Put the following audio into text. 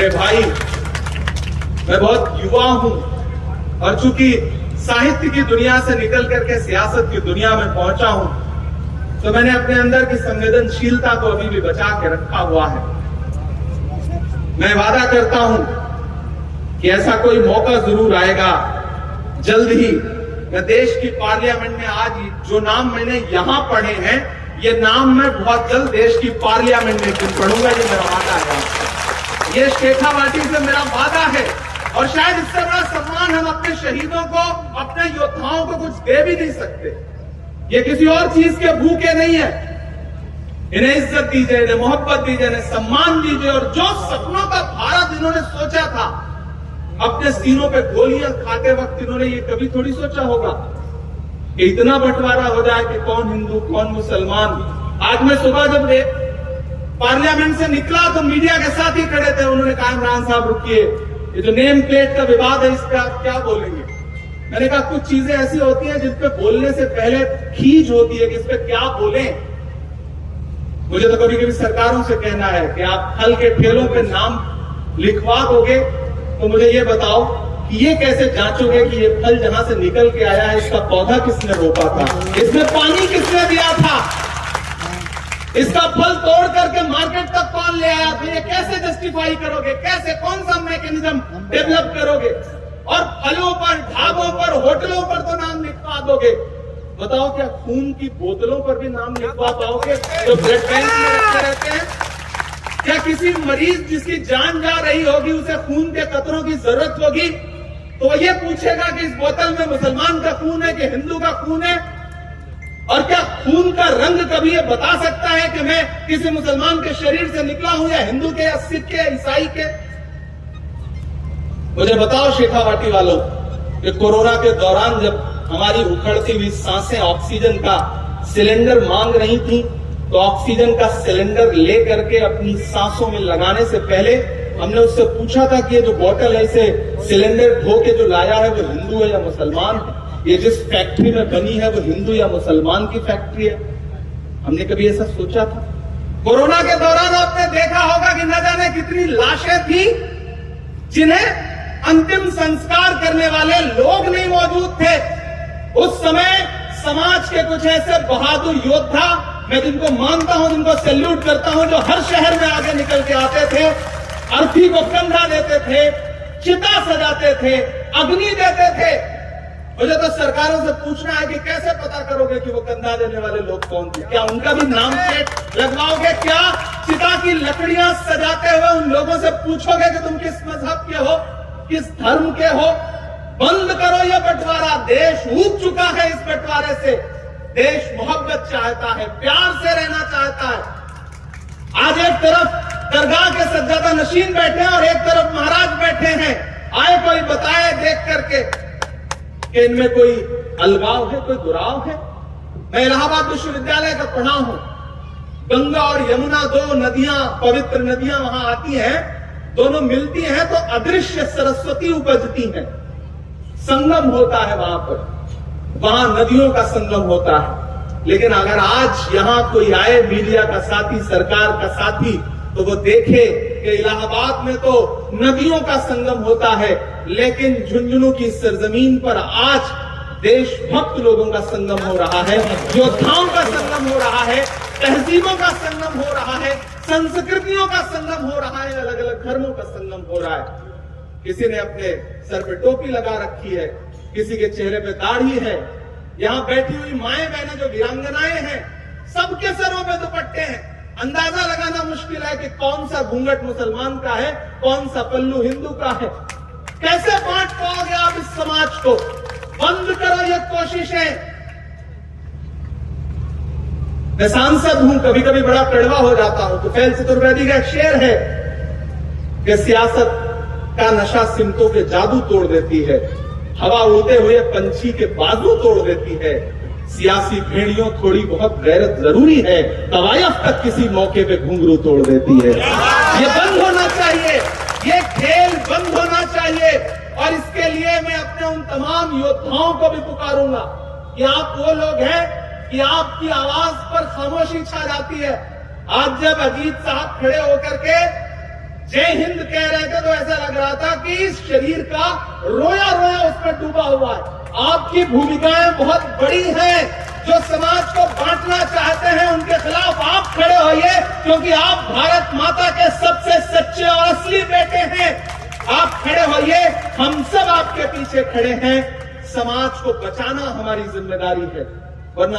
मेरे भाई, मैं बहुत युवा हूं और चूंकि साहित्य की दुनिया से निकल करके सियासत की दुनिया में पहुंचा हूं, तो मैंने अपने अंदर की संवेदनशीलता को अभी भी बचा के रखा हुआ है। मैं वादा करता हूं कि ऐसा कोई मौका जरूर आएगा जल्द ही। मैं देश की पार्लियामेंट में आज जो नाम मैंने यहां पढ़े हैं, ये नाम मैं बहुत जल्द देश की पार्लियामेंट में पढ़ूंगा। ये मेरा वादा है, ये शेखावाटी से मेरा वादा है। और शायद इससे बड़ा सम्मान हम अपने शहीदों को, अपने योद्धाओं को कुछ दे भी नहीं सकते। ये किसी और चीज के भूखे नहीं है। इन्हें इज्जत दीजिए, इन्हें मोहब्बत दीजिए, इन्हें सम्मान दीजिए। और जो सपनों का भारत इन्होंने सोचा था, अपने सीनों पे गोलियां खाते वक्त इन्होंने ये कभी थोड़ी सोचा होगा कि इतना बंटवारा हो जाए कि कौन हिंदू कौन मुसलमान। आज मैं सुबह जब पार्लियामेंट से निकला तो मीडिया के साथ ही खड़े थे। उन्होंने कहा, इमरान साहब रुकिए, ये जो नेम प्लेट का विवाद है, इस पे आप क्या बोलेंगे? मैंने कहा, कुछ चीजें ऐसी होती हैं जिस पे बोलने से पहले खींच होती है कि इस पे क्या बोलें। मुझे तो कभी कभी सरकारों से कहना है कि आप फल के ठेलों पे नाम लिखवा दोगे तो मुझे ये बताओ कि ये कैसे जांचोगे कि ये फल जहां से निकल के आया है, इसका पौधा किसने रोपा था, इसमें पानी किसने दिया था, इसका फल तोड़ करके मार्केट तक कौन ले आया था? ये कैसे जस्टिफाई करोगे? कैसे, कौन सा मैकेनिज्म डेवलप करोगे? और फलों पर, ढाबों पर, होटलों पर तो नाम लिखवा दोगे। बताओ, क्या खून की बोतलों पर भी नाम लिखवा पाओगे जो ब्लड बैंक में रखे रहते हैं? क्या किसी मरीज जिसकी जान जा रही होगी, उसे खून के कतरों की जरूरत होगी, तो वो ये पूछेगा कि इस बोतल में मुसलमान का खून है कि हिंदू का खून है? और क्या खून का रंग कभी ये बता सकता है कि मैं किसी मुसलमान के शरीर से निकला हूं या हिंदू के या सिख के या ईसाई के? मुझे बताओ शेखावाटी वालों कि कोरोना के दौरान जब हमारी उखड़ती हुई सांसें ऑक्सीजन का सिलेंडर मांग रही थी, तो ऑक्सीजन का सिलेंडर लेकर के अपनी सांसों में लगाने से पहले हमने उससे पूछा था कि ये जो बोतल है, इसे सिलेंडर धो के जो लाया है वो हिंदू है या मुसलमान है? ये जिस फैक्ट्री में बनी है वो हिंदू या मुसलमान की फैक्ट्री है? हमने कभी ऐसा सोचा था? कोरोना के दौरान आपने देखा होगा कि न जाने कितनी लाशें थी जिन्हें अंतिम संस्कार करने वाले लोग नहीं मौजूद थे। उस समय समाज के कुछ ऐसे बहादुर योद्धा, मैं जिनको मानता हूं, जिनको सैल्यूट करता हूं, जो हर शहर में आगे निकल के आते थे, अर्थी को कंधा देते थे, चिता सजाते थे, अग्नि देते थे। मुझे तो सरकारों से पूछना है कि कैसे पता करोगे कि वो कंधा देने वाले लोग कौन थे? क्या उनका भी नाम प्लेट लगवाओगे? क्या चिता की लकड़ियां सजाते हुए उन लोगों से पूछोगे कि तुम किस मजहब के हो, किस धर्म के हो? बंद करो ये बंटवारा। देश ऊब चुका है इस बंटवारे से। देश मोहब्बत चाहता है, प्यार से रहना चाहता है। आज एक तरफ दरगाह के सज्जादा नशीन बैठे हैं और एक तरफ महाराज बैठे हैं। आए कोई बताए देख करके कि इनमें कोई अलगाव है, कोई दुराव है? मैं इलाहाबाद विश्वविद्यालय का पढ़ा हूं। गंगा और यमुना, दो नदियां, पवित्र नदियां वहां आती हैं, दोनों मिलती हैं तो अदृश्य सरस्वती उपजती है। संगम होता है वहां पर, वहां नदियों का संगम होता है। लेकिन अगर आज यहां कोई आए, मीडिया का साथी, सरकार का साथी, तो वो देखे कि इलाहाबाद में तो नदियों का संगम होता है, लेकिन झुंझुनू की सरजमीन पर आज देशभक्त लोगों का संगम हो रहा है, योद्धाओं का संगम हो रहा है, तहजीबों का संगम हो रहा है, संस्कृतियों का संगम हो रहा है, अलग अलग धर्मों का संगम हो रहा है। किसी ने अपने सर पे टोपी लगा रखी है, किसी के चेहरे पे दाढ़ी है। यहां बैठी हुई माएं बहनें जो वीरांगनाएं हैं, सबके सरों पे दुपट्टे हैं। अंदाजा लगाना मुश्किल है कि कौन सा घूंघट मुसलमान का है, कौन सा पल्लू हिंदू का है। कैसे बांट पाओगे आप इस समाज को? बंद करो ये कोशिशें। मैं सांसद हूं, कभी कभी बड़ा कड़वा हो जाता हूं। तो फैल चतुर्वेदी का एक शेर है कि सियासत का नशा सिमतों के जादू तोड़ देती है, हवा उड़ते हुए पंछी के बाजू तोड़ देती है। सियासी भेड़ियों थोड़ी बहुत गैरत जरूरी है, तवायफ तक किसी मौके पे घुंघरू तोड़ देती है। ये बंद होना चाहिए, ये खेल बंद होना चाहिए। और इसके लिए मैं अपने उन तमाम योद्धाओं को भी पुकारूंगा कि आप वो लोग हैं कि आपकी आवाज पर खामोशी छा जाती है। आज जब अजीत साहब खड़े होकर के जय हिंद कह रहे थे तो शरीर का रोया रोया उसमें डूबा हुआ है। आपकी भूमिकाएं बहुत बड़ी हैं। जो समाज को बांटना चाहते हैं उनके खिलाफ आप खड़े होइए, क्योंकि आप भारत माता के सबसे सच्चे और असली बेटे हैं। आप खड़े होइए, हम सब आपके पीछे खड़े हैं। समाज को बचाना हमारी जिम्मेदारी है, वरना